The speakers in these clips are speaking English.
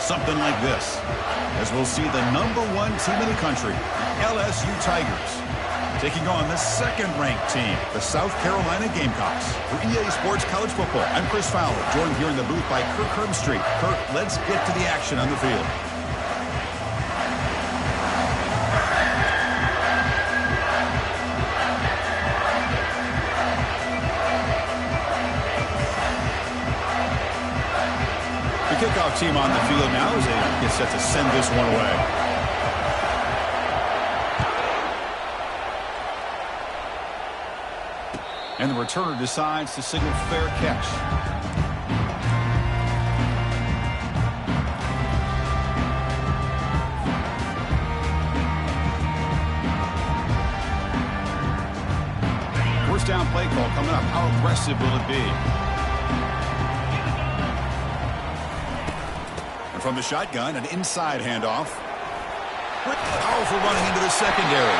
something like this, as we'll see the #1 team in the country, LSU Tigers, taking on the second-ranked team, the South Carolina Gamecocks. For EA Sports College Football, I'm Chris Fowler, joined here in the booth by Kirk Herbstreit. Kirk, let's get to the action on the field. The kickoff team on the field now as they get set to send this one away. And the returner decides to signal fair catch. First down play call coming up. How aggressive will it be? And from the shotgun, an inside handoff. Powerful running into the secondary.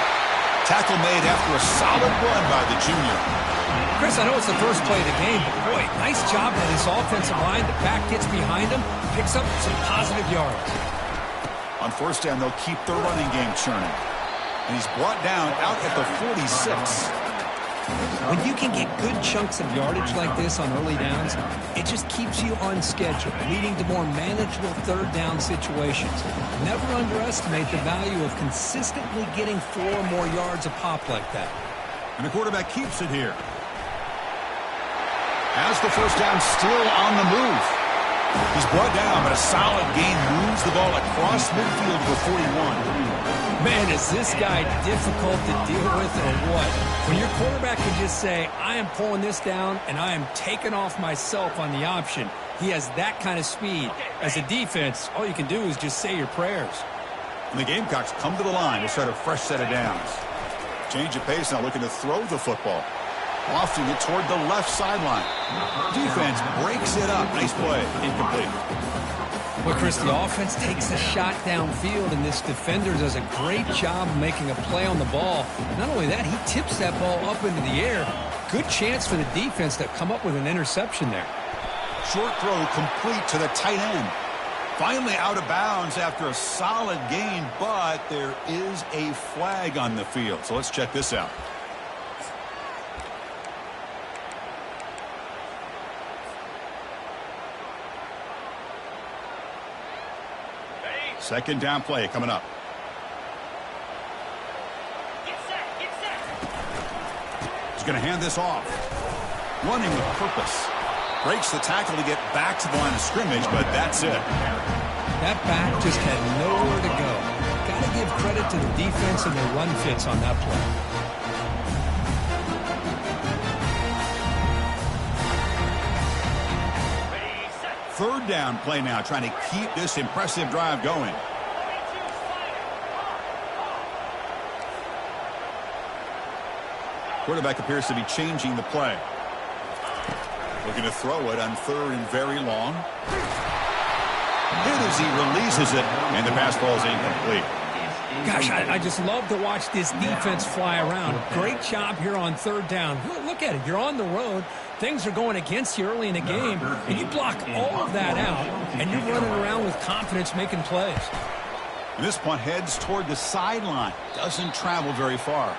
Tackle made after a solid run by the junior. Chris, I know it's the first play of the game, but boy, nice job by this offensive line. The back gets behind him, picks up some positive yards. On first down, they'll keep their running game churning. And he's brought down out at the 46. When you can get good chunks of yardage like this on early downs, it just keeps you on schedule, leading to more manageable third down situations. Never underestimate the value of consistently getting 4 or more yards a pop like that. And the quarterback keeps it here. Has the first down, still on the move. He's brought down, but a solid gain moves the ball across midfield for 41. Man, is this guy difficult to deal with or what? When your quarterback can just say, I am pulling this down and I am taking off myself on the option, he has that kind of speed. As a defense, all you can do is just say your prayers. And the Gamecocks come to the line to start a fresh set of downs. Change of pace now, looking to throw the football. Lofting it toward the left sideline. Defense breaks it up. Nice play. Incomplete. Well, Chris, the offense takes a shot downfield, and this defender does a great job making a play on the ball. Not only that, he tips that ball up into the air. Good chance for the defense to come up with an interception there. Short throw complete to the tight end. Finally out of bounds after a solid gain, but there is a flag on the field. So let's check this out. Second down play coming up. He's going to hand this off. Running with purpose. Breaks the tackle to get back to the line of scrimmage, but that's it. That back just had nowhere to go. Got to give credit to the defense and their run fits on that play. Third down play now, trying to keep this impressive drive going. Quarterback appears to be changing the play. Looking to throw it on third and very long. Hit as he releases it, and the pass ball is incomplete. Gosh, I just love to watch this defense fly around. Great job here on third down. Look at it. You're on the road. Things are going against you early in the game, and you block all of that out, and you're running around with confidence making plays. And this punt heads toward the sideline. Doesn't travel very far.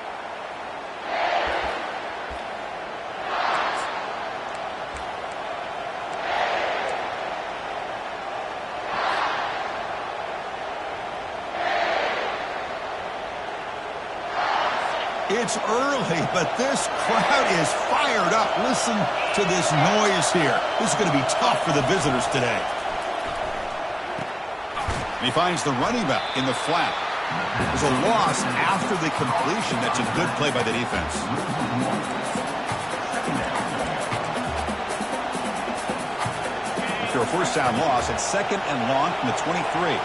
It's early, but this crowd is fired up. Listen to this noise here. This is going to be tough for the visitors today. And he finds the running back in the flat. There's a loss after the completion. That's a good play by the defense. After a first down loss, it's second and long from the 23.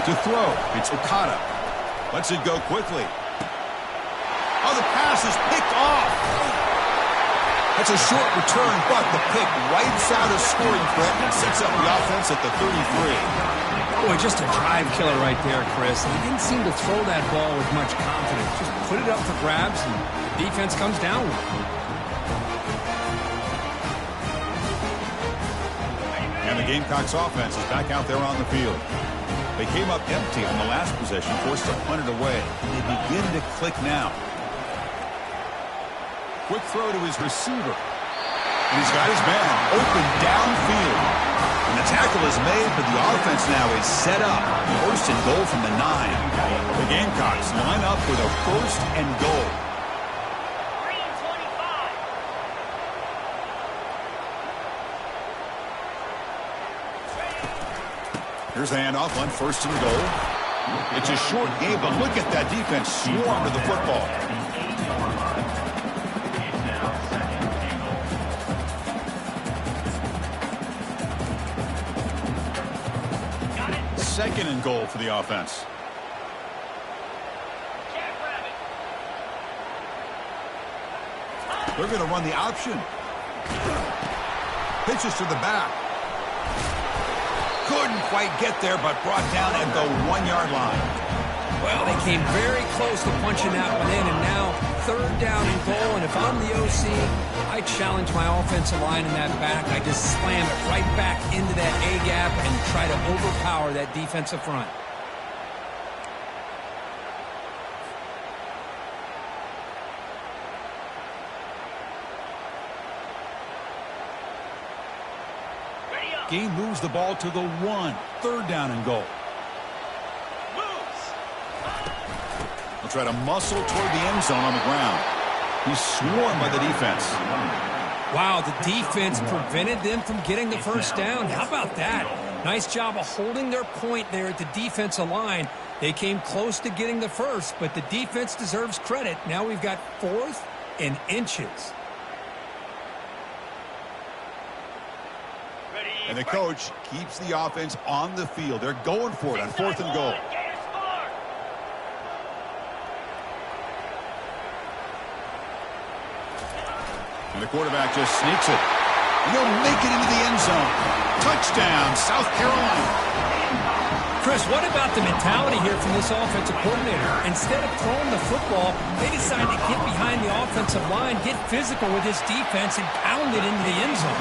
To throw, it's Okada. Lets it go quickly. Oh, the pass is picked off. That's a short return, but the pick wipes out a scoring threat and sets up the offense at the 33. Boy, just a drive killer right there, Chris. He didn't seem to throw that ball with much confidence. Just put it up for grabs, and the defense comes down with it. And the Gamecocks offense is back out there on the field. They came up empty on the last possession, forced to punt it away. They begin to click now. Quick throw to his receiver. And he's got his man open downfield. And the tackle is made, but the offense now is set up. First and goal from the 9. The Gamecocks line up with a first and goal. Here's the handoff on first and goal. It's a short game, but look at that defense swarm to the football. Second and goal for the offense. They're going to run the option. Pitches to the back. Couldn't quite get there, but brought down at the 1-yard line. Well, they came very close to punching that one in, and now third down and goal. And if I'm the OC, I challenge my offensive line in that back. I just slam it right back into that A-gap and try to overpower that defensive front. Gain moves the ball to the 1. Third down and goal. They'll try to muscle toward the end zone on the ground. He's swarmed by the defense. Wow, the defense prevented them from getting the first down. How about that? Nice job of holding their point there at the defensive line. They came close to getting the first, but the defense deserves credit. Now we've got 4th and inches. And the coach keeps the offense on the field. They're going for it on 4th and goal. And the quarterback just sneaks it. And they'll make it into the end zone. Touchdown, South Carolina. Chris, what about the mentality here from this offensive coordinator? Instead of throwing the football, they decided to get behind the offensive line, get physical with this defense, and pound it into the end zone.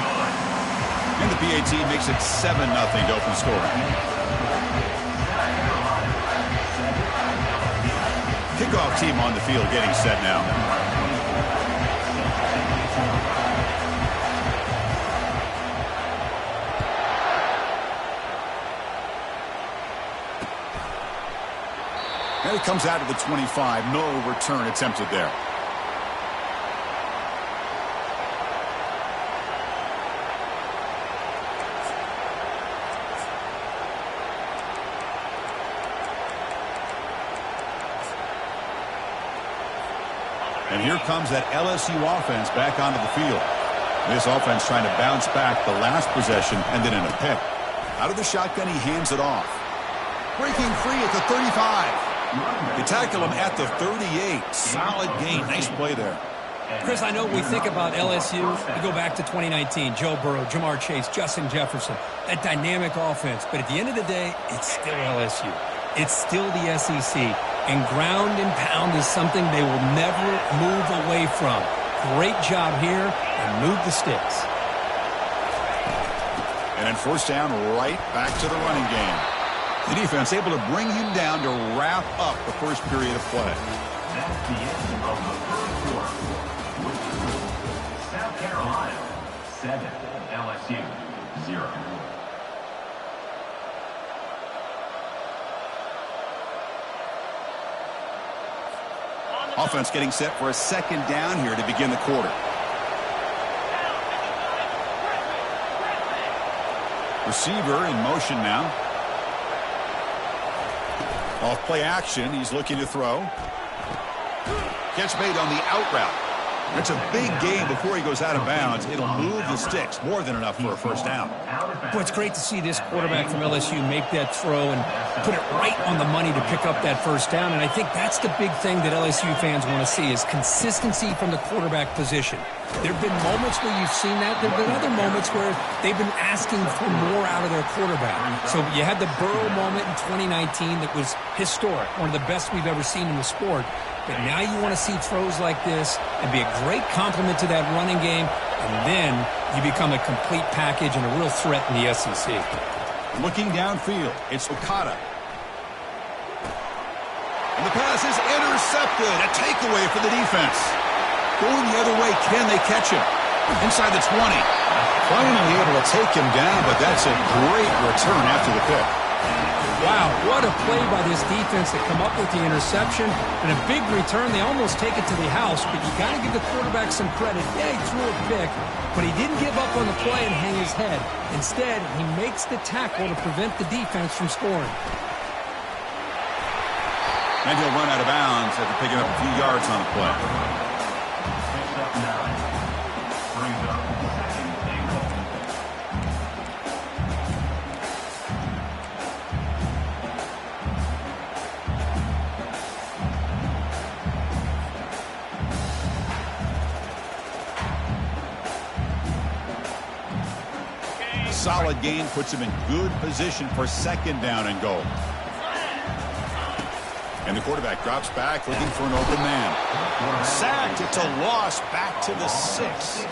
And the PAT makes it 7-0 to open scoring. Kickoff team on the field getting set now. And it comes out of the 25. No return attempted there. And here comes that LSU offense back onto the field. This offense trying to bounce back the last possession and then in a pick. Out of the shotgun, he hands it off. Breaking free at the 35. They tackle him at the 38. Solid gain. Nice play there. Chris, I know we think about LSU. We go back to 2019. Joe Burrow, Jamar Chase, Justin Jefferson. That dynamic offense. But at the end of the day, it's still LSU. It's still the SEC. And ground and pound is something they will never move away from. Great job here, and move the sticks. And then first down, right back to the running game. The defense able to bring him down to wrap up the first period of play. That's the end of the first quarter. South Carolina 7, LSU 0. Offense getting set for a second down here to begin the quarter. Receiver in motion now. Off play action. He's looking to throw. Catch made on the out route. It's a big game before he goes out of bounds. It'll move the sticks more than enough for a first down. Boy, it's great to see this quarterback from LSU make that throw and put it right on the money to pick up that first down. And I think that's the big thing that LSU fans want to see is consistency from the quarterback position. There have been moments where you've seen that. There have been other moments where they've been asking for more out of their quarterback. So you had the Burrow moment in 2019 that was historic, one of the best we've ever seen in the sport. But now you want to see throws like this and be a great complement to that running game, and then you become a complete package and a real threat in the SEC. Looking downfield, it's Okada. And the pass is intercepted. A takeaway for the defense. Going the other way, can they catch him? Inside the 20. Finally able to take him down, but that's a great return after the pick. Wow, what a play by this defense to come up with the interception and a big return. They almost take it to the house, but you got to give the quarterback some credit. Yeah, he threw a pick, but he didn't give up on the play and hang his head. Instead, he makes the tackle to prevent the defense from scoring. And he'll run out of bounds after picking up a few yards on the play. Solid gain puts him in good position for second down and goal. And the quarterback drops back looking for an open man. Sacked. It's a loss back to the 6.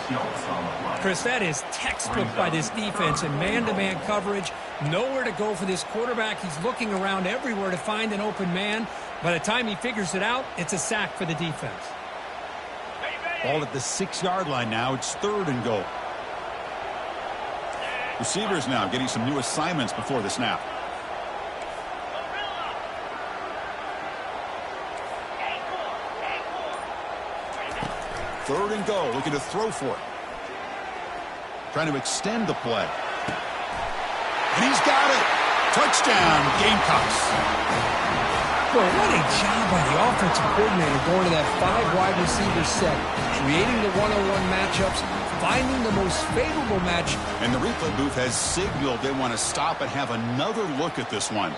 Chris, that is textbook by this defense in man-to-man coverage. Nowhere to go for this quarterback. He's looking around everywhere to find an open man. By the time he figures it out, it's a sack for the defense. Ball at the 6-yard line now. It's third and goal. Receivers now getting some new assignments before the snap. Third and goal, looking to throw for it. Trying to extend the play. And he's got it. Touchdown, Gamecocks. Well, what a job by the offensive coordinator going to that 5-wide receiver set, creating the one-on-one matchups, finding the most favorable match. And the replay booth has signaled they want to stop and have another look at this one.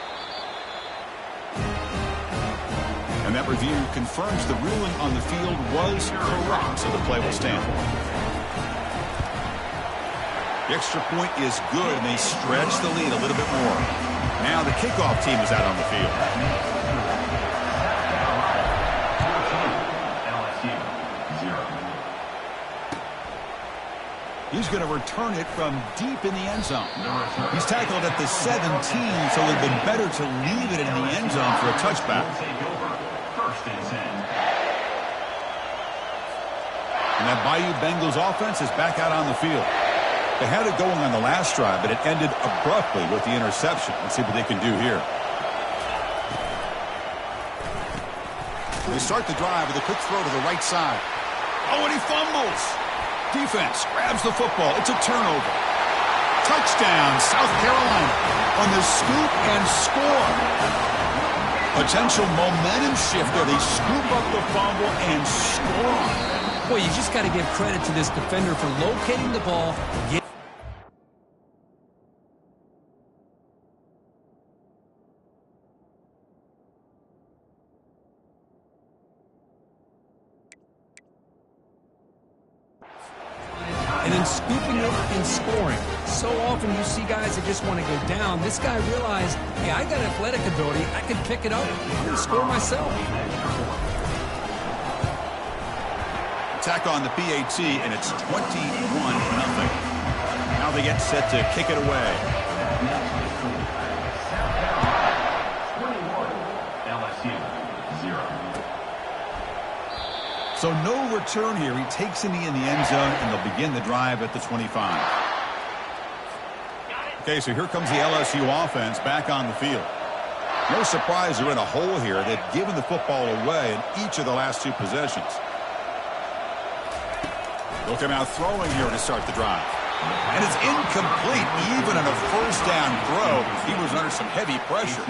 And that review confirms the ruling on the field was correct, so the play will stand. The extra point is good, and they stretch the lead a little bit more. Now the kickoff team is out on the field. He's going to return it from deep in the end zone. He's tackled at the 17, so it would have been better to leave it in the end zone for a touchback. And that Bayou Bengals offense is back out on the field. They had it going on the last drive, but it ended abruptly with the interception. Let's see what they can do here. They start the drive with a quick throw to the right side. Oh, and he fumbles. Defense grabs the football. It's a turnover. Touchdown, South Carolina on the scoop and score. Potential momentum shifter. They scoop up the fumble and score. Boy, you just got to give credit to this defender for locating the ball. And then scooping it and scoring. So often you see guys that just want to go down. This guy realized, hey, I got athletic ability. I can pick it up and score myself. Attack on the PAT, and it's 21-0. Now they get set to kick it away. 21, LSU, 0. So no return here. He takes a knee in the end zone, and they'll begin the drive at the 25. Okay, so here comes the LSU offense back on the field. No surprise they're in a hole here. They've given the football away in each of the last 2 possessions. They'll come out throwing here to start the drive. And it's incomplete. Even on a first down throw, he was under some heavy pressure.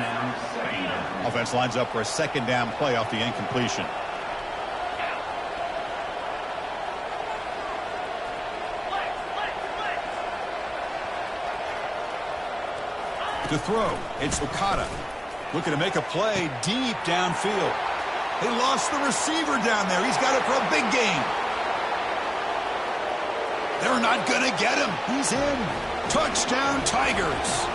Offense lines up for a second down play off the incompletion. To throw, it's Okada. Looking to make a play deep downfield. They lost the receiver down there. He's got it for a big gain. They're not going to get him. He's in. Touchdown, Tigers.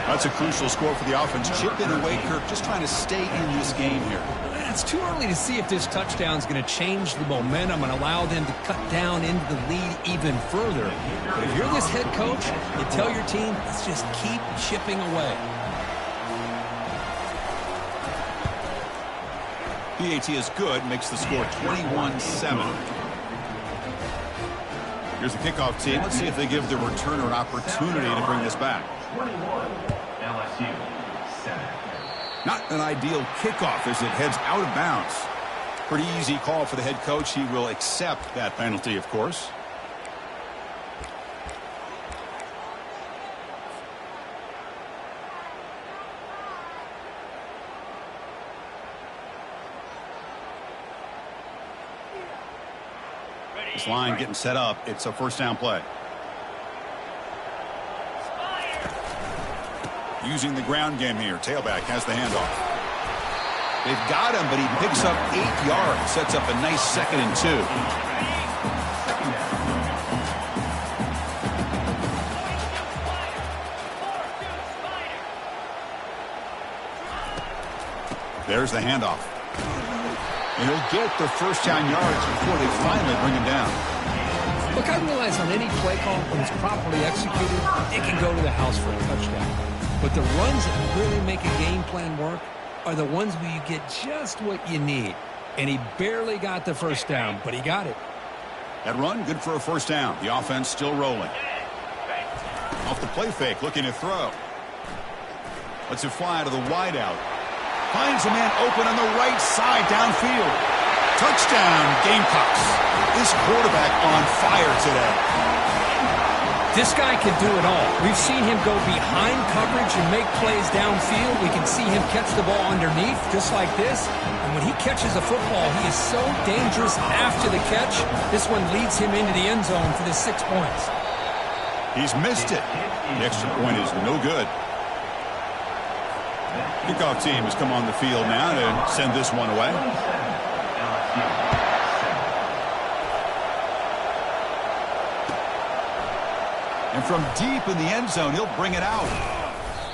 That's a crucial score for the offense. Chip in away, Kirk, just trying to stay in this game here. It's too early to see if this touchdown is going to change the momentum and allow them to cut down into the lead even further. But if you're this head coach, you tell your team, let's just keep chipping away. PAT is good, makes the score 21-7. Here's the kickoff team. Let's see if they give the returner an opportunity to bring this back. 21, LSU, 7. Not an ideal kickoff as it heads out of bounds. Pretty easy call for the head coach. He will accept that penalty, of course. This line getting set up. It's a first down play. Using the ground game here. Tailback has the handoff. They've got him, but he picks up 8 yards. Sets up a nice 2nd and 2. There's the handoff. And he'll get the first down yards before they finally bring him down. Look, I realize on any play call, when it's properly executed, it can go to the house for a touchdown. But the runs that really make a game plan work are the ones where you get just what you need. And he barely got the first down, but he got it. That run, good for a first down. The offense still rolling. Off the play fake, looking to throw. Lets it fly to the wideout. Finds a man open on the right side downfield. Touchdown, Gamecocks. This quarterback on fire today. This guy can do it all. We've seen him go behind coverage and make plays downfield. We can see him catch the ball underneath, just like this. And when he catches a football, he is so dangerous after the catch. This one leads him into the end zone for the 6 points. He's missed it. The extra point is no good. Kickoff team has come on the field now to send this one away. And from deep in the end zone, he'll bring it out.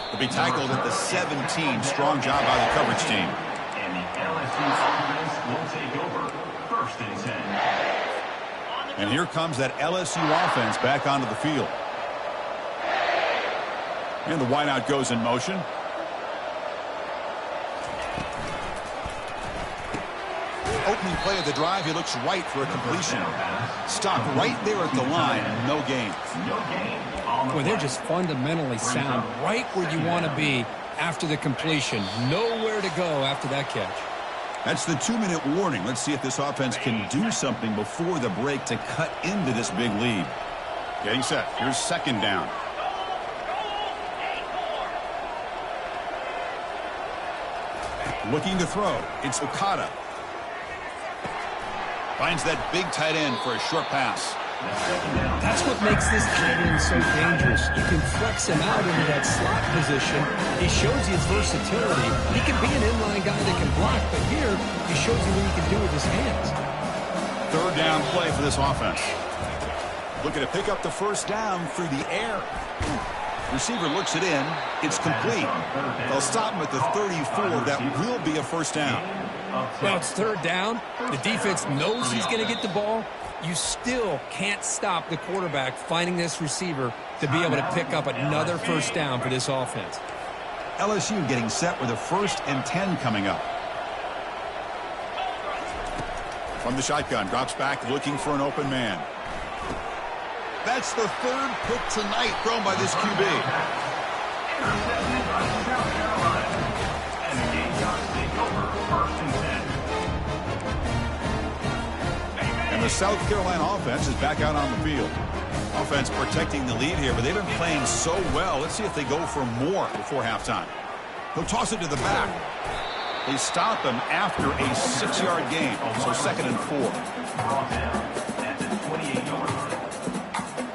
He'll be tackled at the 17. Strong job by the coverage team. And the LSU offense will take over 1st and 10. And here comes that LSU offense back onto the field. And the wideout goes in motion. Opening play of the drive, he looks right for a completion. Stopped right there at the line, no gain. Boy, they're just fundamentally sound, right where you want to be after the completion. Nowhere to go after that catch. That's the 2-minute warning. Let's see if this offense can do something before the break to cut into this big lead. Getting set. Here's 2nd down. Looking to throw. It's Okada. Finds that big tight end for a short pass. That's what makes this tight end so dangerous. You can flex him out into that slot position. He shows you his versatility. He can be an inline guy that can block, but here he shows you what he can do with his hands. 3rd down play for this offense. Looking to pick up the first down through the air. Receiver looks it in. It's complete. They'll stop him at the 34. That will be a first down. Well, it's 3rd down. The defense knows he's going to get the ball. You still can't stop the quarterback finding this receiver to be able to pick up another first down for this offense. LSU getting set with a 1st and 10 coming up. From the shotgun, drops back looking for an open man. That's the 3rd pick tonight thrown by this QB. And the Gamecocks take over 1st and 10. And the South Carolina offense is back out on the field. Offense protecting the lead here, but they've been playing so well. Let's see if they go for more before halftime. He'll toss it to the back. They stop him after a 6-yard gain, so 2nd and 4. Brought down at the 28-yard line.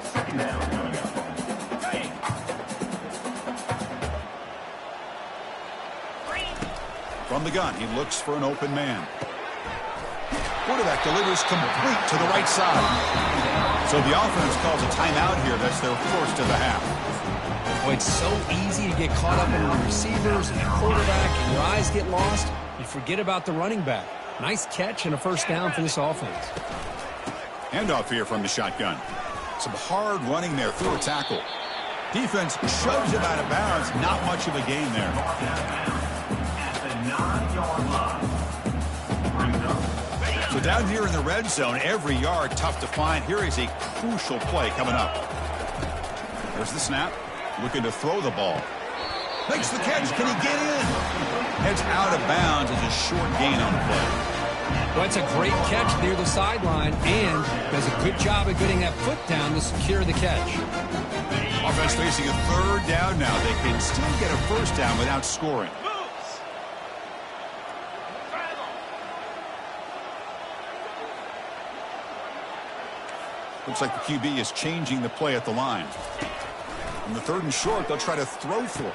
2nd down coming up. From the gun, he looks for an open man. Quarterback delivers complete to the right side. So the offense calls a timeout here. That's their first of the half. Boy, it's so easy to get caught up in the receivers and the quarterback, and your eyes get lost. You forget about the running back. Nice catch and a first down for this offense. Handoff here from the shotgun. Some hard running there through a tackle. Defense shoves him out of bounds. Not much of a gain there. At the 9-yard line. Brings up. So down here in the red zone, every yard tough to find. Here is a crucial play coming up. There's the snap. Looking to throw the ball. Makes the catch. Can he get in? Heads out of bounds as a short gain on the play. Well, it's a great catch near the sideline and does a good job of getting that foot down to secure the catch. Offense facing a third down now. They can still get a first down without scoring. Looks like the QB is changing the play at the line. On the 3rd and short, they'll try to throw for it.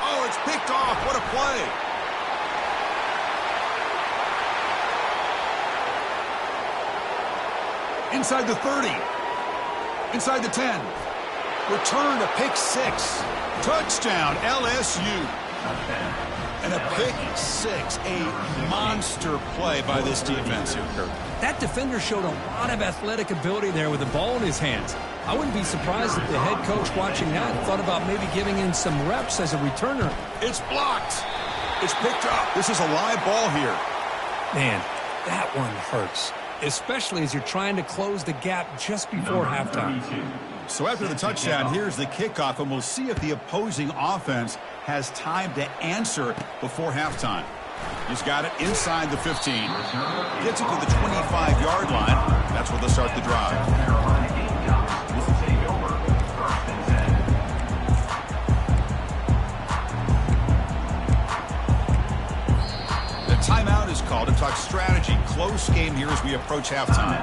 Oh, it's picked off. What a play. Inside the 30. Inside the 10. Return to pick 6. Touchdown, LSU. And a pick 6. A monster play by this defense here, Kurt. That defender showed a lot of athletic ability there with the ball in his hands. I wouldn't be surprised if the head coach watching that thought about maybe giving in some reps as a returner. It's blocked. It's picked up. This is a live ball here. Man, that one hurts, especially as you're trying to close the gap just before halftime. So after the touchdown, here's the kickoff, and we'll see if the opposing offense has time to answer before halftime. He's got it inside the 15. Gets it to the 25-yard line. That's where they'll start the drive. Timeout is called to talk strategy. Close game here as we approach halftime.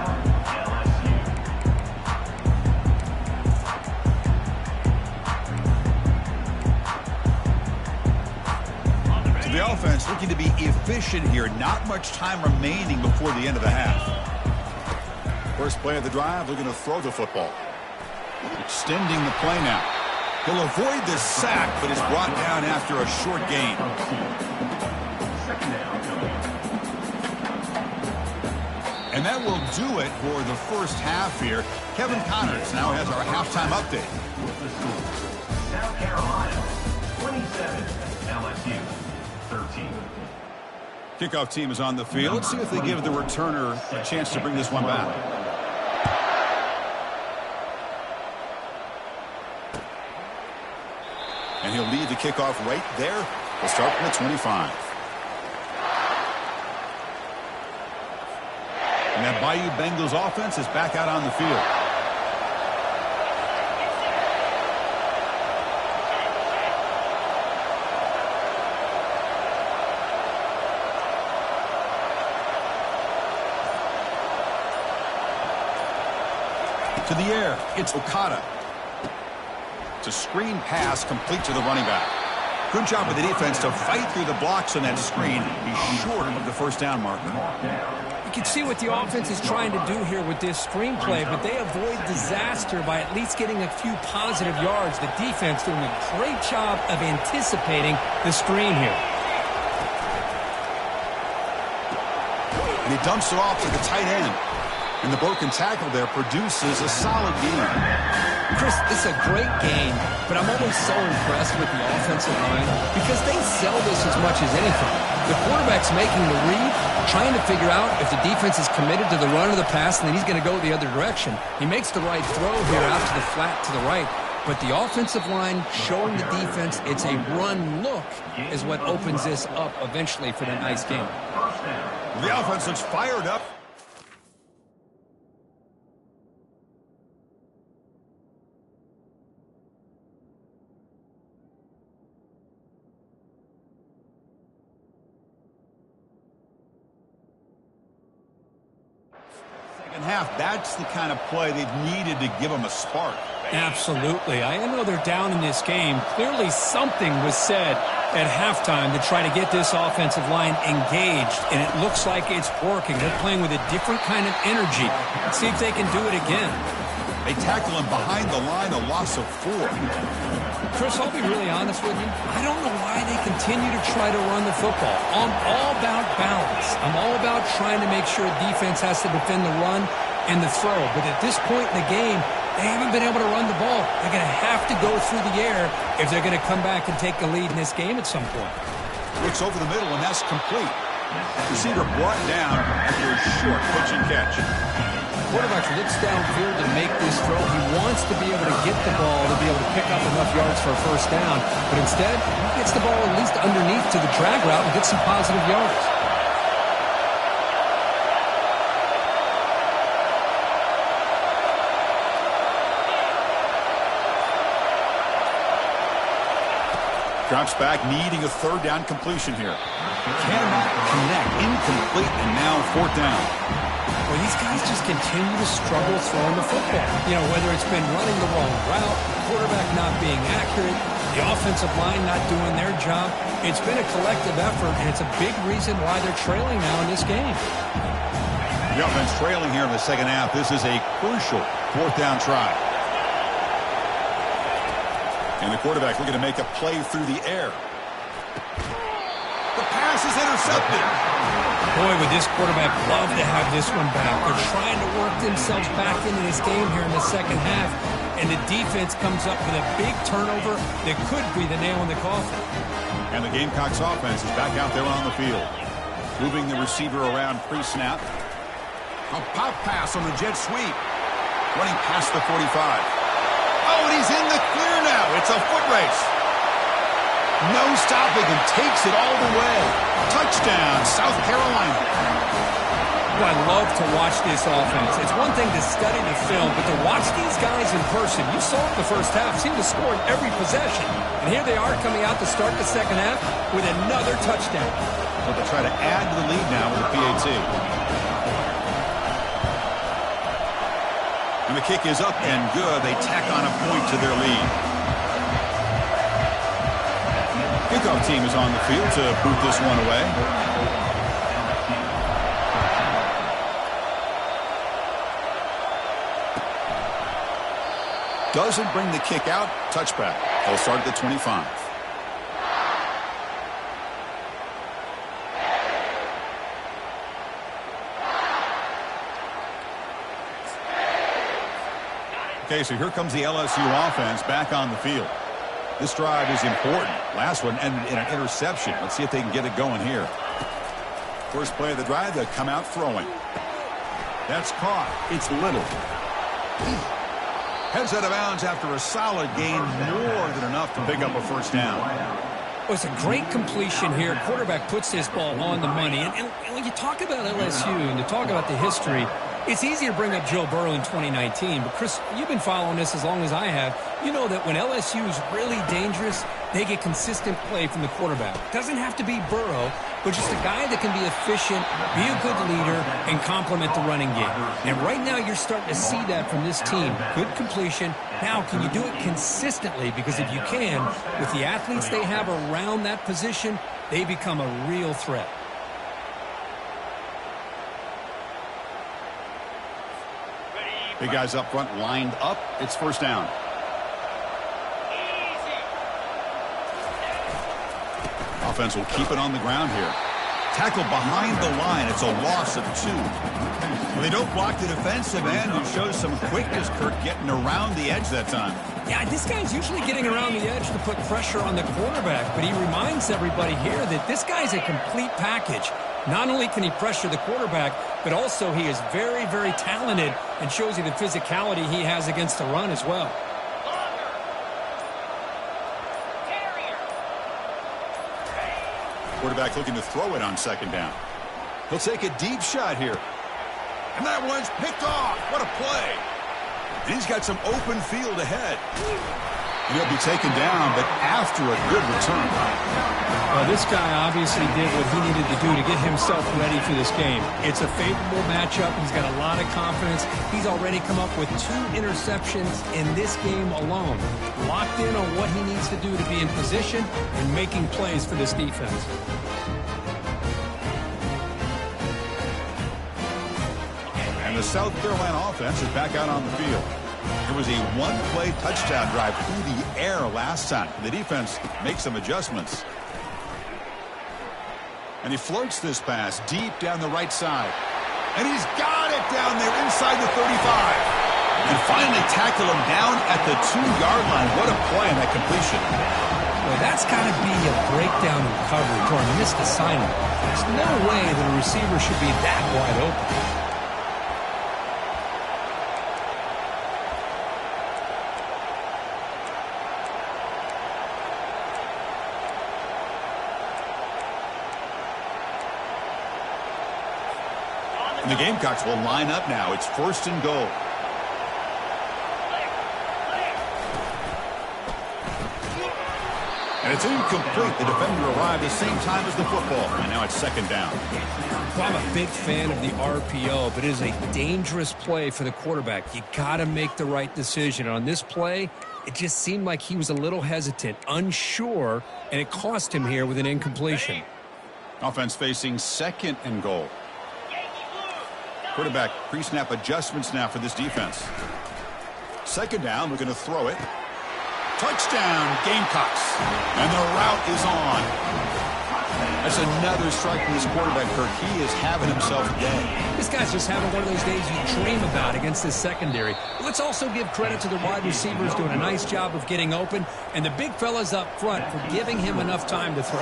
So the offense looking to be efficient here. Not much time remaining before the end of the half. First play of the drive, looking to throw the football. Extending the play now. He'll avoid the sack, but is brought down after a short gain. And that will do it for the first half here. Kevin Connors now has our halftime update. South Carolina, 27, LSU, 13. Kickoff team is on the field. Let's see if they give the returner a chance to bring this one back. And he'll lead the kickoff right there. We'll start from the 25. And that Bayou Bengals offense is back out on the field. To the air, it's Okada. It's a screen pass complete to the running back. Good job with the defense to fight through the blocks on that screen. He's short of the first down marker. You can see what the offense is trying to do here with this screenplay, but they avoid disaster by at least getting a few positive yards. The defense doing a great job of anticipating the screen here. And he dumps it off to the tight end. And the broken tackle there produces a solid game. Chris, it's a great game, but I'm always so impressed with the offensive line because they sell this as much as anything. The quarterback's making the read, trying to figure out if the defense is committed to the run or the pass, and then he's going to go the other direction. He makes the right throw here out to the flat to the right, but the offensive line showing the defense it's a run look is what opens this up eventually for that nice game. The offense looks fired up. Half, that's the kind of play they've needed to give them a spark. Absolutely. I know they're down in this game. Clearly something was said at halftime to try to get this offensive line engaged, and it looks like it's working. They're playing with a different kind of energy. Let's see if they can do it again. They tackle him behind the line, a loss of 4. Chris, I'll be really honest with you. I don't know why they continue to try to run the football. I'm all about balance. I'm all about trying to make sure defense has to defend the run and the throw. But at this point in the game, they haven't been able to run the ball. They're going to have to go through the air if they're going to come back and take the lead in this game at some point. Looks over the middle, and that's complete. Receiver brought down after a short pitch and catch. Quarterback looks downfield to make this throw. He wants to be able to get the ball to be able to pick up enough yards for a first down. But instead, he gets the ball at least underneath to the drag route and gets some positive yards. Drops back, needing a third down completion here. Cannot connect, incomplete, and now 4th down. Well, these guys just continue to struggle throwing the football. You know, whether it's been running the wrong route, the quarterback not being accurate, the offensive line not doing their job. It's been a collective effort, and it's a big reason why they're trailing now in this game. The offense trailing here in the second half. This is a crucial 4th down try. And the quarterback looking to make a play through the air. The pass is intercepted. Boy, would this quarterback love to have this one back. They're trying to work themselves back into this game here in the second half, and the defense comes up with a big turnover that could be the nail in the coffin. And the Gamecocks offense is back out there on the field. Moving the receiver around pre-snap. A pop pass on the jet sweep. Running past the 45. Oh, and he's in the clear now. It's a foot race. No stopping and takes it all the way. Touchdown, South Carolina. Well, I love to watch this offense. It's one thing to study the film, but to watch these guys in person, you saw it the first half, seemed to score in every possession. And here they are coming out to start the second half with another touchdown. Well, they'll try to add to the lead now with the PAT. And the kick is up and good. They tack on a point to their lead. Kickoff team is on the field to boot this one away. Doesn't bring the kick out. Touchback. They'll start at the 25. Okay, so here comes the LSU offense back on the field. This drive is important. Last one ended in an interception. Let's see if they can get it going here. First play of the drive, they'll come out throwing. That's caught. It's Little. Heads out of bounds after a solid gain, more than enough to pick up a first down. Well, it's a great completion here. Quarterback puts this ball on the money. And when you talk about LSU and you talk about the history, it's easy to bring up Joe Burrow in 2019. But, Chris, you've been following this as long as I have. You know that when LSU is really dangerous, they get consistent play from the quarterback. Doesn't have to be Burrow, but just a guy that can be efficient, be a good leader, and complement the running game. And right now you're starting to see that from this team. Good completion. Now, can you do it consistently? Because if you can, with the athletes they have around that position, they become a real threat. Big guys up front lined up. It's first down. Offense will keep it on the ground here. Tackle behind the line. It's a loss of 2. Well, they don't block the defensive end, who shows some quickness, Kirk, getting around the edge that time. Yeah, this guy's usually getting around the edge to put pressure on the quarterback, but he reminds everybody here that this guy's a complete package. Not only can he pressure the quarterback, but also he is very, very talented and shows you the physicality he has against the run as well. Quarterback looking to throw it on second down. He'll take a deep shot here. And that one's picked off. What a play. And he's got some open field ahead. And he'll be taken down, but after a good return. Well, this guy obviously did what he needed to do to get himself ready for this game. It's a favorable matchup. He's got a lot of confidence. He's already come up with 2 interceptions in this game alone. Locked in on what he needs to do to be in position and making plays for this defense. And the South Carolina offense is back out on the field. There was a one-play touchdown drive through the air last time. The defense makes some adjustments. And he floats this pass deep down the right side. And he's got it down there inside the 35. And finally tackle him down at the 2-yard line. What a play on that completion. Well, that's got to be a breakdown in coverage or a missed assignment. There's no way that a receiver should be that wide open. And the Gamecocks will line up now. It's 1st and goal. And it's incomplete. The defender arrived the same time as the football. And now it's 2nd down. Well, I'm a big fan of the RPO, but it is a dangerous play for the quarterback. You got to make the right decision. On this play, it just seemed like he was a little hesitant, unsure, and it cost him here with an incompletion. Offense facing 2nd and goal. Quarterback pre-snap adjustments now for this defense. 2nd down, looking to throw it. Touchdown, Gamecocks. And the route is on. That's another strike from this quarterback, Kirk. He is having himself a day. This guy's just having one of those days you dream about against this secondary. Let's also give credit to the wide receivers doing a nice job of getting open, and the big fellas up front for giving him enough time to throw.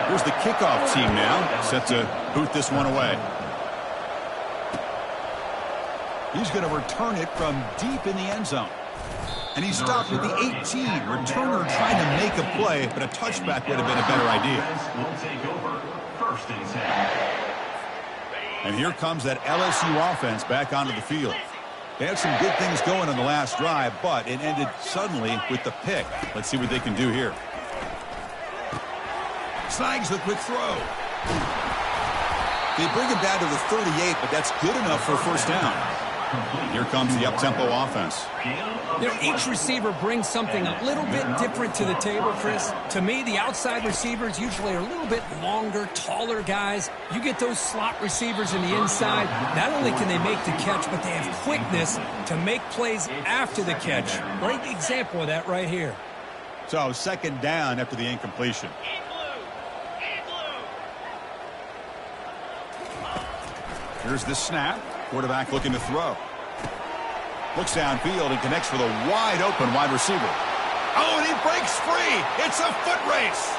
Here's the kickoff team now, set to boot this one away. He's going to return it from deep in the end zone. And he stopped at the 18. Returner trying to make a play, but a touchback would have been a better idea. Will take over 1st and 10. And here comes that LSU offense back onto the field. They had some good things going on the last drive, but it ended suddenly with the pick. Let's see what they can do here. Snags the quick throw. They bring him down to the 38, but that's good enough for a 1st down. Here comes the up-tempo offense. You know, each receiver brings something a little bit different to the table, Chris. To me, the outside receivers usually are a little bit longer, taller guys. You get those slot receivers in the inside, not only can they make the catch, but they have quickness to make plays after the catch. Great example of that right here. So 2nd down after the incompletion. Here's the snap. Quarterback looking to throw. Looks downfield and connects with a wide-open wide receiver. Oh, and he breaks free. It's a foot race.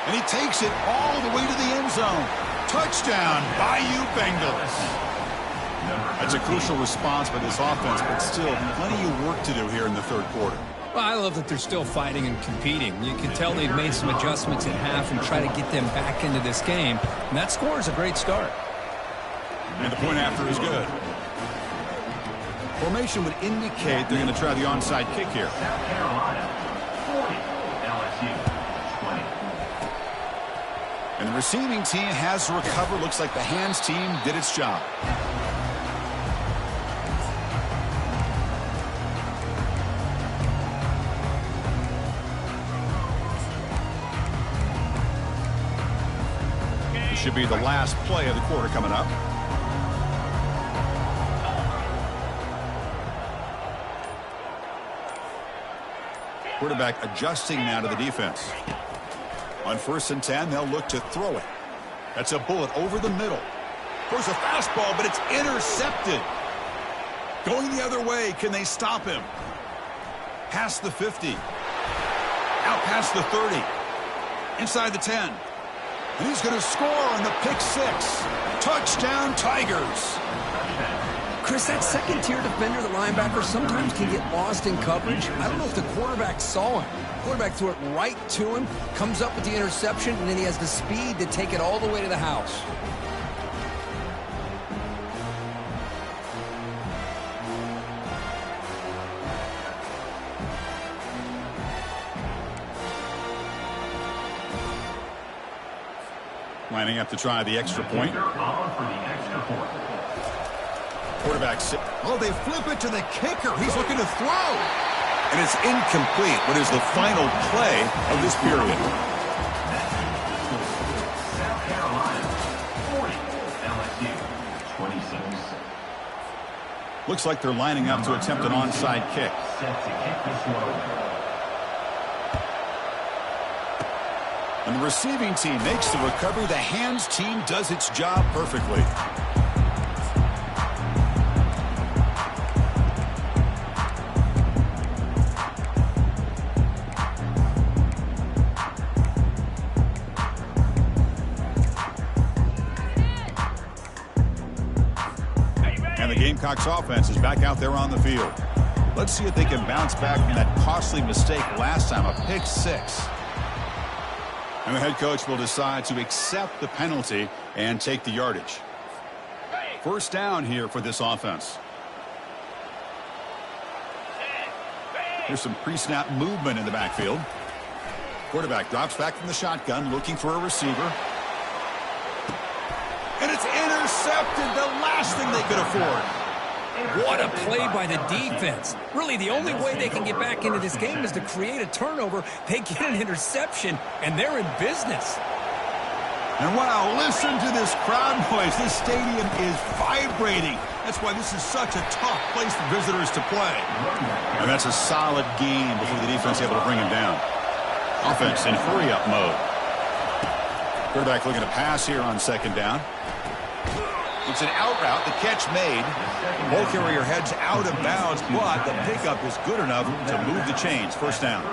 And he takes it all the way to the end zone. Touchdown, Bayou Bengals. That's a crucial response by this offense, but still plenty of work to do here in the 3rd quarter. Well, I love that they're still fighting and competing. You can tell they've made some adjustments at half and try to get them back into this game. And that score is a great start. And the point after is good. Formation would indicate they're going to try the onside kick here. South Carolina 40, LSU 20. And the receiving team has recovered. Looks like the hands team did its job. This should be the last play of the quarter coming up. Quarterback adjusting now to the defense. On 1st and 10, they'll look to throw it. That's a bullet over the middle. Throws a fastball, but it's intercepted. Going the other way, can they stop him? Past the 50. Out past the 30. Inside the 10. And he's going to score on the pick 6. Touchdown, Tigers. Chris, that second-tier defender, the linebacker, sometimes can get lost in coverage. I don't know if the quarterback saw him. The quarterback threw it right to him, comes up with the interception, and then he has the speed to take it all the way to the house. Lining up to try the extra point. Kicker on for the extra point. Quarterback. Oh, they flip it to the kicker. He's looking to throw. And it's incomplete. What is the final play of this period? South Carolina 40, LSU 26. Looks like they're lining up to attempt an onside kick. Set to kick this one. And the receiving team makes the recovery. The hands team does its job perfectly. And the Gamecocks offense is back out there on the field. Let's see if they can bounce back from that costly mistake last time, a pick six. And the head coach will decide to accept the penalty and take the yardage. First down here for this offense. Here's some pre-snap movement in the backfield. Quarterback drops back from the shotgun, looking for a receiver. And it's intercepted, the last thing they could afford. What a play by the defense. Really, the only way they can get back into this game is to create a turnover. They get an interception, and they're in business. And wow, listen to this crowd noise. This stadium is vibrating. That's why this is such a tough place for visitors to play. And that's a solid game before the defense is able to bring him down. Offense in hurry-up mode. Quarterback looking to pass here on second down. It's an out route. The catch made. Ball carrier heads out of bounds, but the pickup is good enough to move the chains. First down.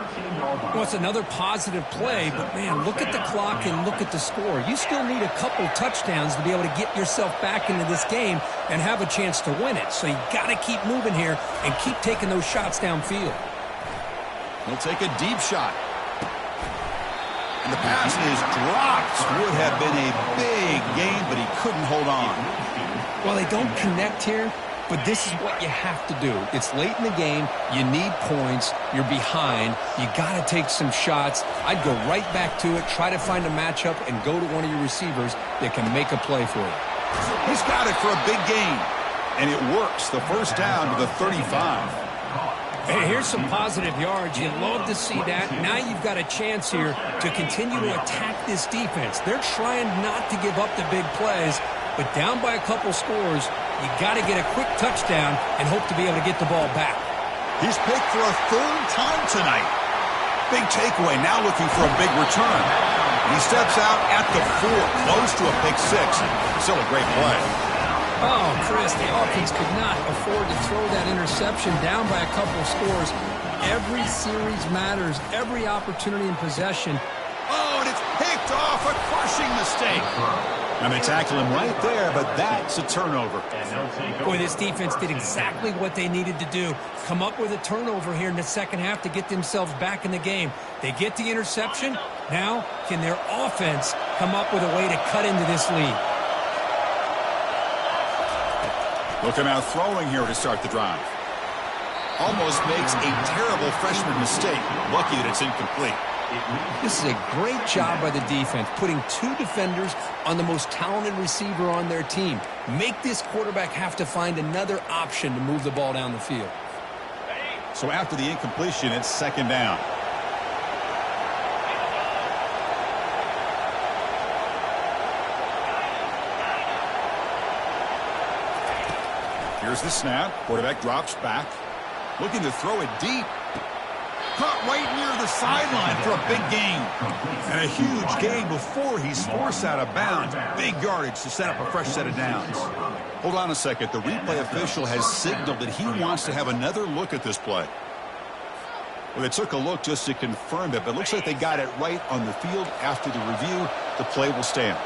Well, it's another positive play, but, man, look at the clock and look at the score. You still need a couple touchdowns to be able to get yourself back into this game and have a chance to win it. So you got to keep moving here and keep taking those shots downfield. He'll take a deep shot. And the pass is dropped. Would have been a big game, but he couldn't hold on. Well, they don't connect here, but this is what you have to do. It's late in the game. You need points. You're behind. You got to take some shots. I'd go right back to it, try to find a matchup, and go to one of your receivers that can make a play for you. He's got it for a big gain. And it works. The first down to the 35. Hey, here's some positive yards. You love to see that. Now you've got a chance here to continue to attack this defense. They're trying not to give up the big plays, but down by a couple scores, you got to get a quick touchdown and hope to be able to get the ball back. He's picked for a third time tonight. Big takeaway, now looking for a big return. He steps out at the 4, close to a pick six. Still a great play. Oh, Chris, the offense could not afford to throw that interception down by a couple of scores. Every series matters, every opportunity in possession. Oh, and it's picked off, a crushing mistake. And they tackle him right there, but that's a turnover. Boy, this defense did exactly what they needed to do. Come up with a turnover here in the second half to get themselves back in the game. They get the interception. Now, can their offense come up with a way to cut into this lead? Looking out throwing here to start the drive. Almost makes a terrible freshman mistake. Lucky that it's incomplete. This is a great job by the defense, putting two defenders on the most talented receiver on their team. Make this quarterback have to find another option to move the ball down the field. So after the incompletion, it's second down. Here's the snap. Quarterback drops back. Looking to throw it deep. Caught right near the sideline for a big gain. And a huge gain before he's forced out of bounds. Big yardage to set up a fresh set of downs. Hold on a second. The replay official has signaled that he wants to have another look at this play. Well, they took a look just to confirm it, but it looks like they got it right on the field. After the review, the play will stand.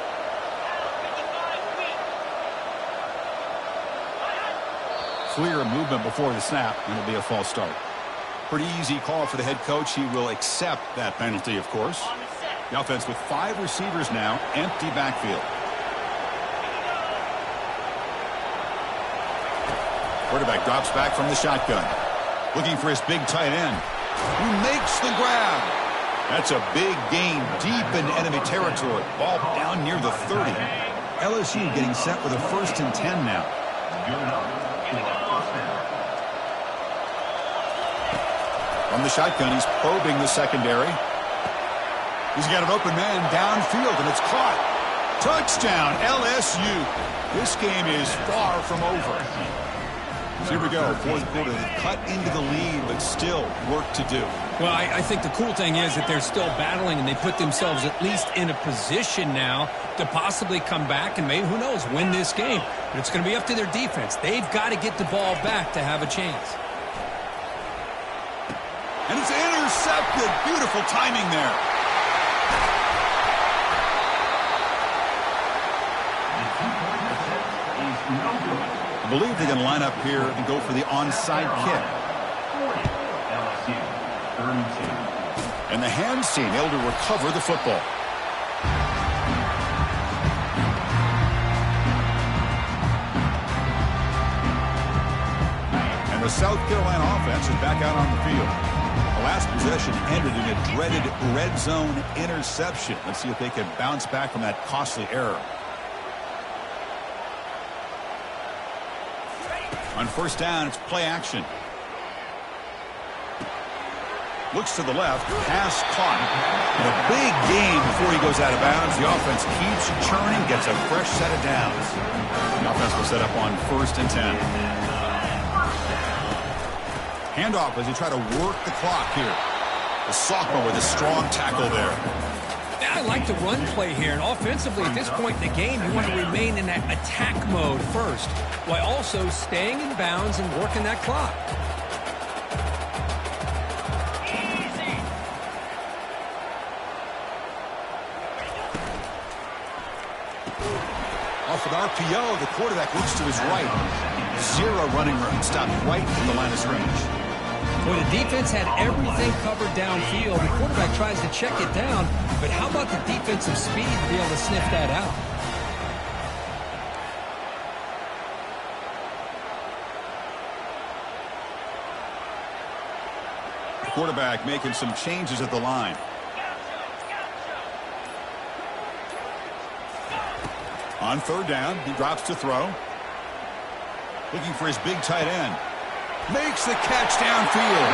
Clear movement before the snap, and it'll be a false start. Pretty easy call for the head coach. He will accept that penalty, of course. The offense with 5 receivers now, empty backfield. Quarterback drops back from the shotgun. Looking for his big tight end, who makes the grab. That's a big gain deep into enemy territory. Ball down near the 30. LSU getting set with a 1st and 10 now. From the shotgun, he's probing the secondary. He's got an open man downfield, and it's caught. Touchdown, LSU. This game is far from over. So here we go, 4th quarter. They've cut into the lead, but still work to do. Well, I think the cool thing is that they're still battling, and they put themselves at least in a position now to possibly come back and maybe, who knows, win this game. But it's going to be up to their defense. They've got to get the ball back to have a chance. And it's intercepted. Beautiful timing there. I believe they're going to line up here and go for the onside kick. And the hands team able to recover the football. And the South Carolina offense is back out on the field. The last possession ended in a dreaded red zone interception. Let's see if they can bounce back from that costly error. On 1st down, it's play action. Looks to the left, pass caught. And a big gain before he goes out of bounds. The offense keeps churning, gets a fresh set of downs. The offense will set up on 1st and 10. Handoff as he try to work the clock here. The sophomore with a strong tackle there. I like the run play here, and offensively at this point in the game, you want to remain in that attack mode first, while also staying in bounds and working that clock. Off an RPO, the quarterback looks to his right. 0 running room, stopped right from the line of scrimmage. Well, the defense had everything covered downfield. The quarterback tries to check it down, but how about the defensive speed to be able to sniff that out? The quarterback making some changes at the line. On 3rd down, he drops to throw. Looking for his big tight end. Makes the catch downfield.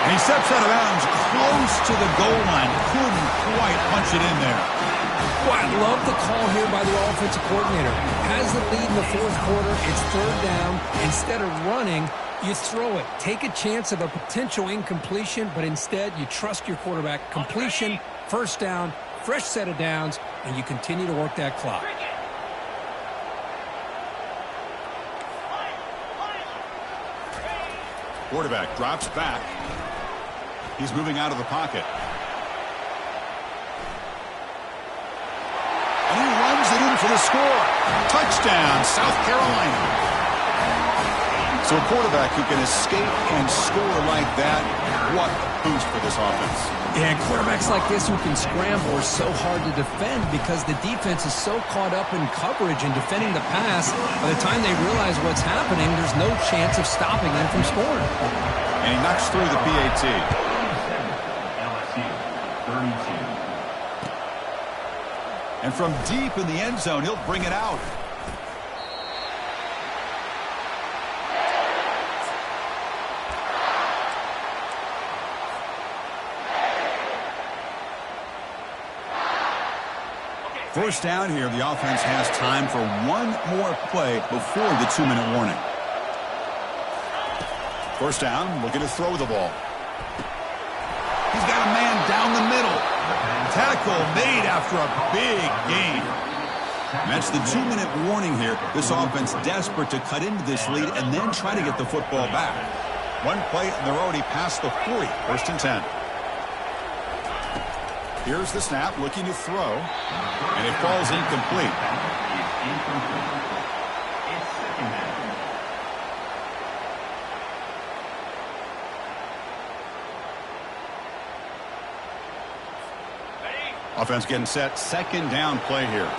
And he steps out of bounds close to the goal line. Couldn't quite punch it in there. Well, I love the call here by the offensive coordinator. Has the lead in the 4th quarter. It's 3rd down. Instead of running, you throw it. Take a chance of a potential incompletion, but instead you trust your quarterback. Completion, 1st down, fresh set of downs, and you continue to work that clock. Quarterback drops back. He's moving out of the pocket. And he runs it in for the score. Touchdown, South Carolina. So a quarterback who can escape and score like that, what a boost for this offense. Yeah, quarterbacks like this who can scramble are so hard to defend because the defense is so caught up in coverage and defending the pass. By the time they realize what's happening, there's no chance of stopping them from scoring. And he knocks through the PAT. LSU, 32. And from deep in the end zone, he'll bring it out. First down here, the offense has time for one more play before the 2-minute warning. First down, looking to throw the ball. He's got a man down the middle. Tackle made after a big gain. And that's the 2-minute warning here. This offense desperate to cut into this lead and then try to get the football back. One play, and they're already past the 40. 1st and 10. Here's the snap, looking to throw, and it falls incomplete. Offense getting set, 2nd down play here.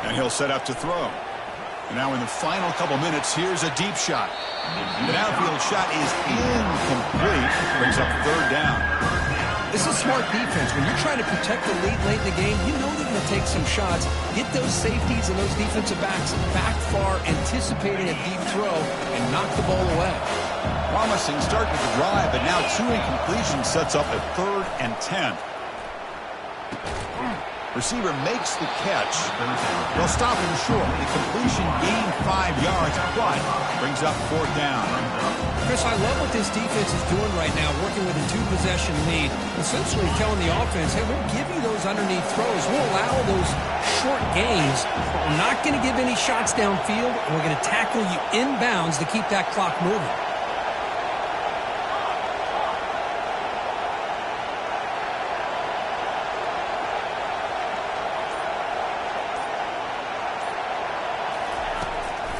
And he'll set up to throw. And now in the final couple minutes, here's a deep shot. The downfield shot is incomplete. Brings up third down. This is smart defense. When you're trying to protect the lead late in the game, you know they're going to take some shots, get those safeties and those defensive backs back far, anticipating a deep throw, and knock the ball away. Promising start to the drive, but now 2 incompletions sets up a 3rd and 10. Receiver makes the catch. They'll stop him short. The completion gained 5 yards, but brings up 4th down. Chris, I love what this defense is doing right now, working with a 2-possession lead, essentially telling the offense, hey, we'll give you those underneath throws. We'll allow those short gains, but we're not going to give any shots downfield, and we're going to tackle you inbounds to keep that clock moving.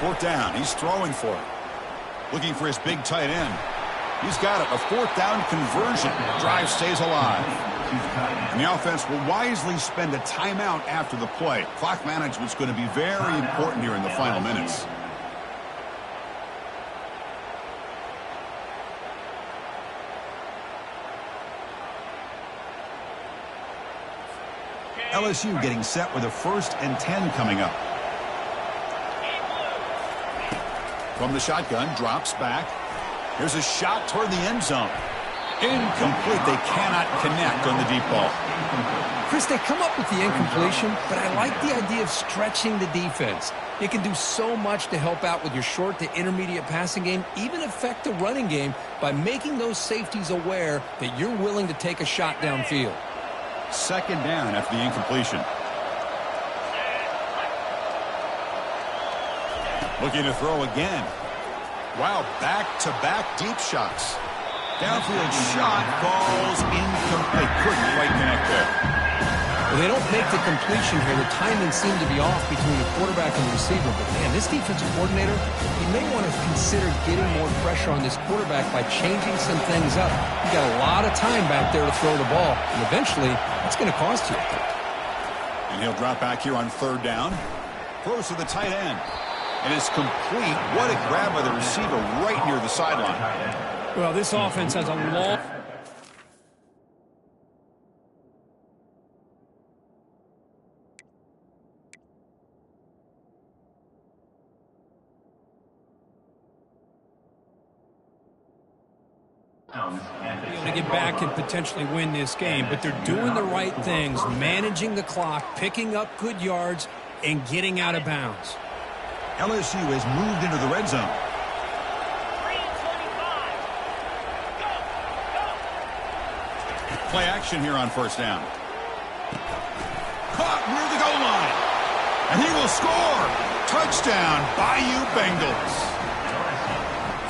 Fourth down. He's throwing for it. Looking for his big tight end. He's got it. A 4th down conversion. Drive stays alive. And the offense will wisely spend a timeout after the play. Clock management's going to be very important here in the final minutes. LSU getting set with a 1st and 10 coming up. From the shotgun, drops back. Here's a shot toward the end zone. Incomplete. They cannot connect on the deep ball. Chris, they come up with the incompletion, but I like the idea of stretching the defense. It can do so much to help out with your short to intermediate passing game, even affect the running game by making those safeties aware that you're willing to take a shot downfield. 2nd down after the incompletion. Looking to throw again. Wow, back-to-back deep shots. Downfield shot falls incomplete. Couldn't quite connect there. Well, they don't make the completion here. The timing seemed to be off between the quarterback and the receiver. But, man, this defensive coordinator, he may want to consider getting more pressure on this quarterback by changing some things up. You got a lot of time back there to throw the ball. And eventually, it's going to cost you. And he'll drop back here on 3rd down. Throws to the tight end. And it's complete. What a grab by the receiver right near the sideline. Well, this offense has a long... to get back and potentially win this game, but they're doing the right things, managing the clock, picking up good yards, and getting out of bounds. LSU has moved into the red zone. Play action here on 1st down. Caught near the goal line. And he will score. Touchdown, Bayou Bengals.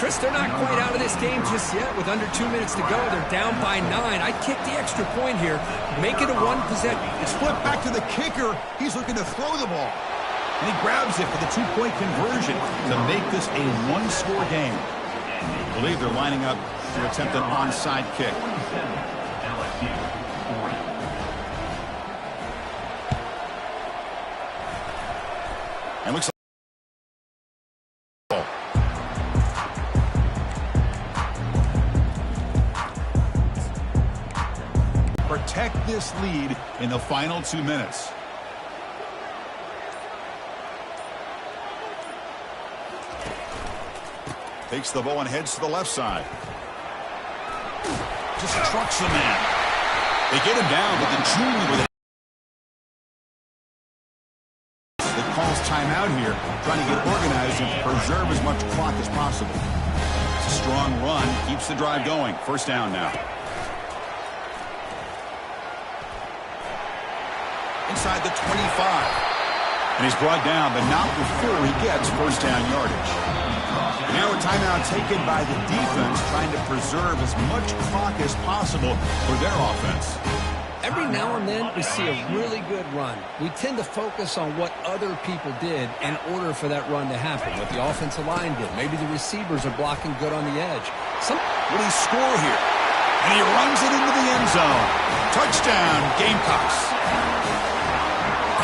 Chris, they're not quite out of this game just yet. With under 2 minutes to go, they're down by 9. I'd kick the extra point here. Make it a 1-possession. It's flipped back to the kicker. He's looking to throw the ball. And he grabs it for the 2-point conversion to make this a 1-score game. I believe they're lining up to attempt an onside kick. And looks like protect this lead in the final 2 minutes. Takes the ball and heads to the left side. Just trucks the man. They get him down, but the junior with it. That calls timeout here, trying to get organized and preserve as much clock as possible. It's a strong run, keeps the drive going. 1st down now. Inside the 25. And he's brought down, but not before he gets 1st down yardage. And now a timeout taken by the defense, trying to preserve as much clock as possible for their offense. Every now and then we see a really good run. We tend to focus on what other people did in order for that run to happen. What the offensive line did. Maybe the receivers are blocking good on the edge. Will he score here? And he runs it into the end zone. Touchdown, Gamecocks.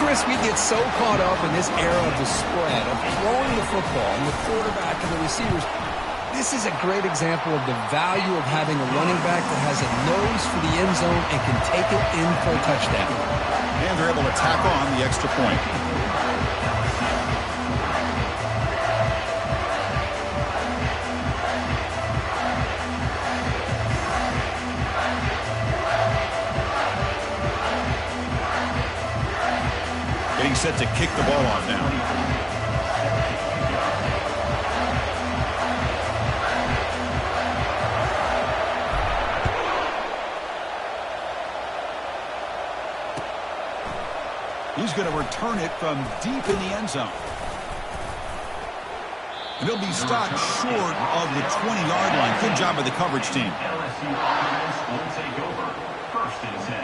Chris, we get so caught up in this era of the spread, of throwing the football, and the quarterback and the receivers. This is a great example of the value of having a running back that has a nose for the end zone and can take it in for a touchdown. And they're able to tack on the extra point. Getting set to kick the ball off now. He's going to return it from deep in the end zone. And he'll be stopped short of the 20-yard line. Good job by the coverage team. LSU offense will take over. 1st and 10.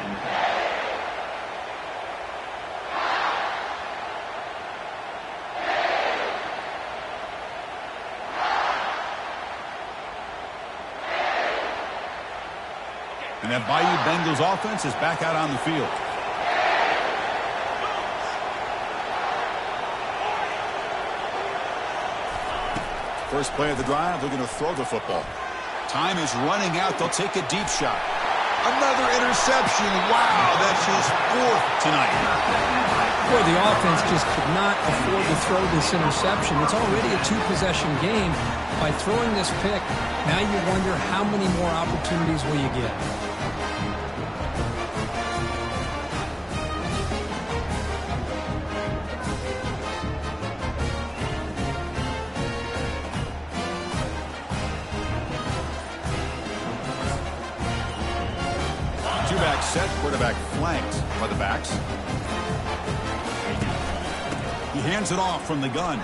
And that Bayou Bengals offense is back out on the field. First play of the drive, they're going to throw the football. Time is running out. They'll take a deep shot. Another interception. Wow, that's his 4th tonight. Boy, the offense just could not afford to throw this interception. It's already a 2-possession game. By throwing this pick, now you wonder how many more opportunities will you get. Two-back set, quarterback flanked by the backs. He hands it off from the gun.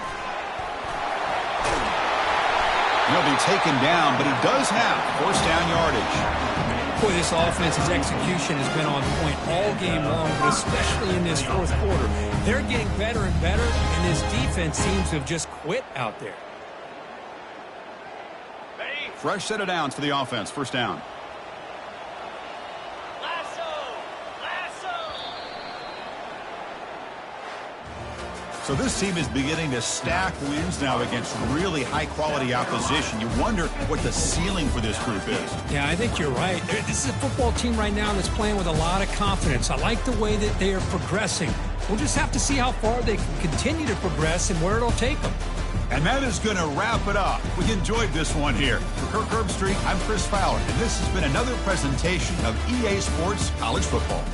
He'll be taken down, but he does have 1st down yardage. Boy, this offense's execution has been on point all game long, but especially in this 4th quarter. They're getting better and better, and this defense seems to have just quit out there. Fresh set of downs for the offense. 1st down. So this team is beginning to stack wins now against really high-quality opposition. You wonder what the ceiling for this group is. Yeah, I think you're right. This is a football team right now that's playing with a lot of confidence. I like the way that they are progressing. We'll just have to see how far they can continue to progress and where it'll take them. And that is going to wrap it up. We enjoyed this one here. For Kirk Herbstreit, I'm Chris Fowler, and this has been another presentation of EA Sports College Football.